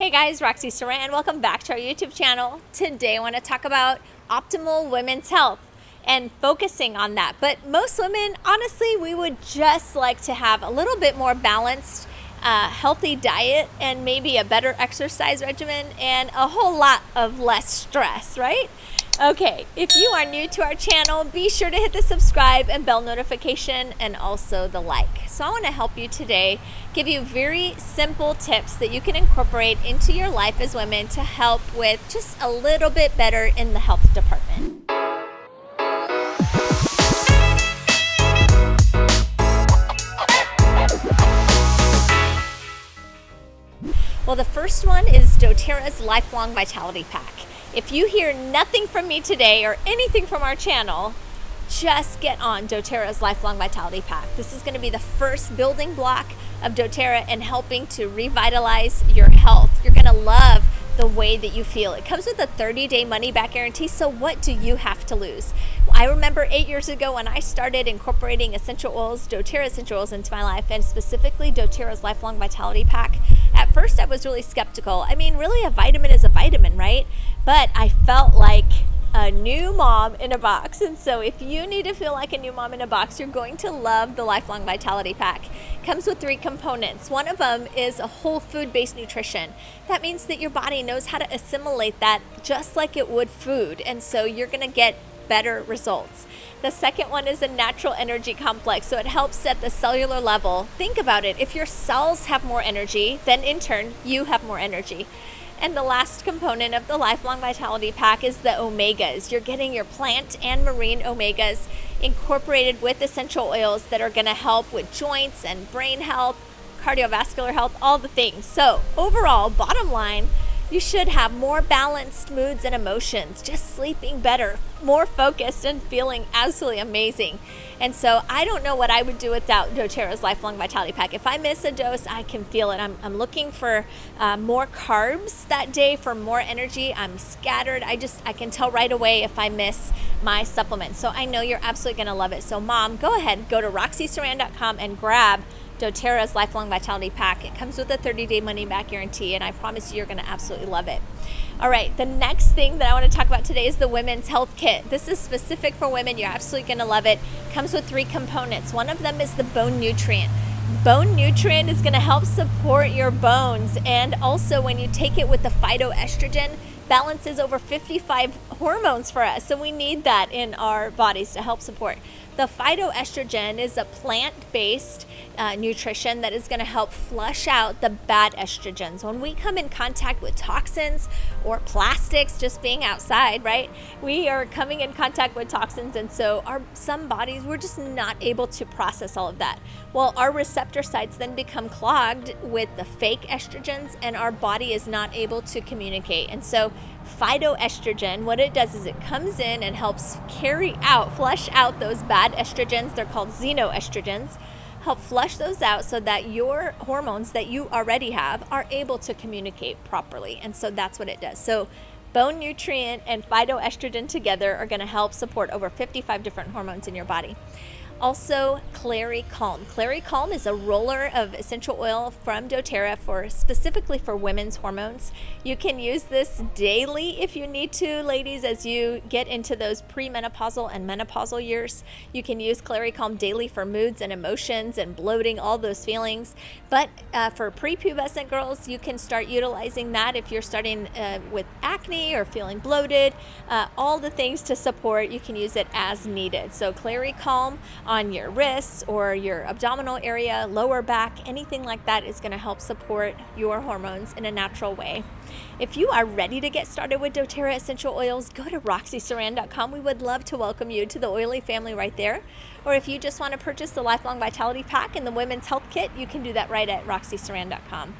Hey guys, Roxy Saran. Welcome back to our YouTube channel. Today I want to talk about optimal women's health and focusing on that. But most women, honestly, we would just like to have a little bit more balanced, healthy diet and maybe a better exercise regimen and a whole lot of less stress, right? Okay, if you are new to our channel, be sure to hit the subscribe and bell notification and also the like. So I want to help you today, give you very simple tips that you can incorporate into your life as women to help with just a little bit better in the health department. Well, the first one is Doterra's Lifelong Vitality Pack. If you hear nothing from me today or anything from our channel, just get on Doterra's Lifelong Vitality Pack. This is going to be the first building block of doTERRA in helping to revitalize your health. You're going to love the way that you feel. It comes with a 30-day money-back guarantee, so what do you have to lose? I remember 8 years ago when I started incorporating essential oils, doTERRA essential oils into my life, and specifically doTERRA's Lifelong Vitality Pack. At first, I was really skeptical. I mean, really, a vitamin is a vitamin, right? But I felt like a new mom in a box. And so if you need to feel like a new mom in a box, you're going to love the Lifelong Vitality Pack. It comes with 3 components. One of them is a whole food-based nutrition. That means that your body knows how to assimilate that just like it would food. And so you're going to get better results. The second one is a natural energy complex. So it helps at the cellular level. Think about it. If your cells have more energy, then in turn, you have more energy. And the last component of the Lifelong Vitality Pack is the omegas. You're getting your plant and marine omegas incorporated with essential oils that are going to help with joints and brain health, cardiovascular health, all the things. So overall, bottom line, you should have more balanced moods and emotions, just sleeping better, more focused, and feeling absolutely amazing. And so I don't know what I would do without doTERRA's Lifelong Vitality Pack. If I miss a dose, I can feel it. I'm looking for more carbs that day for more energy. I'm scattered. I can tell right away if I miss my supplement. So I know you're absolutely going to love it. So mom, go ahead, go to roxysaran.com and grab doTERRA's Lifelong Vitality Pack. It comes with a 30-day money-back guarantee, and I promise you're going to absolutely love it. All right, the next thing that I want to talk about today is the Women's Health Kit. This is specific for women. You're absolutely going to love it. It comes with 3 components. One of them is the bone nutrient. Bone nutrient is going to help support your bones, and also when you take it with the phytoestrogen, balances over 55 hormones for us. So we need that in our bodies to help support. The phytoestrogen is a plant-based nutrition that is going to help flush out the bad estrogens. When we come in contact with toxins or plastics, just being outside, right? We are coming in contact with toxins, and so some bodies, we're just not able to process all of that. Well, our receptor sites then become clogged with the fake estrogens, and our body is not able to communicate. And so phytoestrogen, what it does is it comes in and helps flush out those bad estrogens. They're called xenoestrogens. Help flush those out so that your hormones that you already have are able to communicate properly. And so that's what it does. So bone nutrient and phytoestrogen together are going to help support over 55 different hormones in your body. Also, Clary Calm. Clary Calm is a roller of essential oil from doTERRA specifically for women's hormones. You can use this daily if you need to, ladies, as you get into those premenopausal and menopausal years. You can use Clary Calm daily for moods and emotions and bloating, all those feelings. But for prepubescent girls, you can start utilizing that if you're starting with acne or feeling bloated. All the things to support, you can use it as needed. So Clary Calm on your wrists or your abdominal area, lower back, anything like that is going to help support your hormones in a natural way. If you are ready to get started with doTERRA essential oils, go to roxysaran.com. We would love to welcome you to the oily family right there. Or if you just want to purchase the Lifelong Vitality Pack and the Women's Health Kit, you can do that right at roxysaran.com.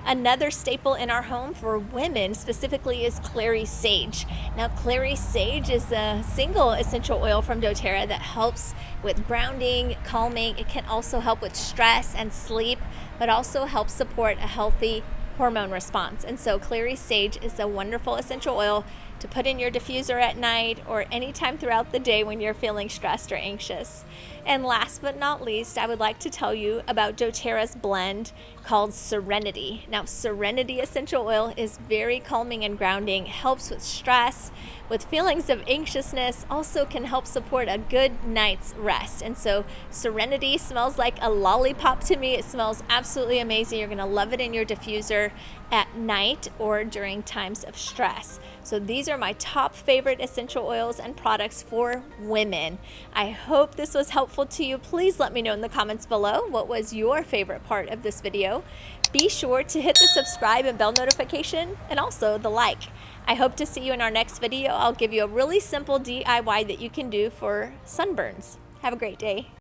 Another staple in our home for women specifically is Clary Sage. Now, Clary Sage is a single essential oil from doTERRA that helps with grounding, calming. It can also help with stress and sleep, but also helps support a healthy hormone response. And so Clary Sage is a wonderful essential oil to put in your diffuser at night or anytime throughout the day when you're feeling stressed or anxious. And last but not least, I would like to tell you about doTERRA's blend called Serenity. Now, Serenity Essential Oil is very calming and grounding, helps with stress, with feelings of anxiousness, also can help support a good night's rest. And so Serenity smells like a lollipop to me. It smells absolutely amazing. You're gonna love it in your diffuser at night or during times of stress. So these are my top favorite essential oils and products for women. I hope this was helpful to you. Please let me know in the comments below what was your favorite part of this video. Be sure to hit the subscribe and bell notification and also the like. I hope to see you in our next video. I'll give you a really simple DIY that you can do for sunburns. Have a great day.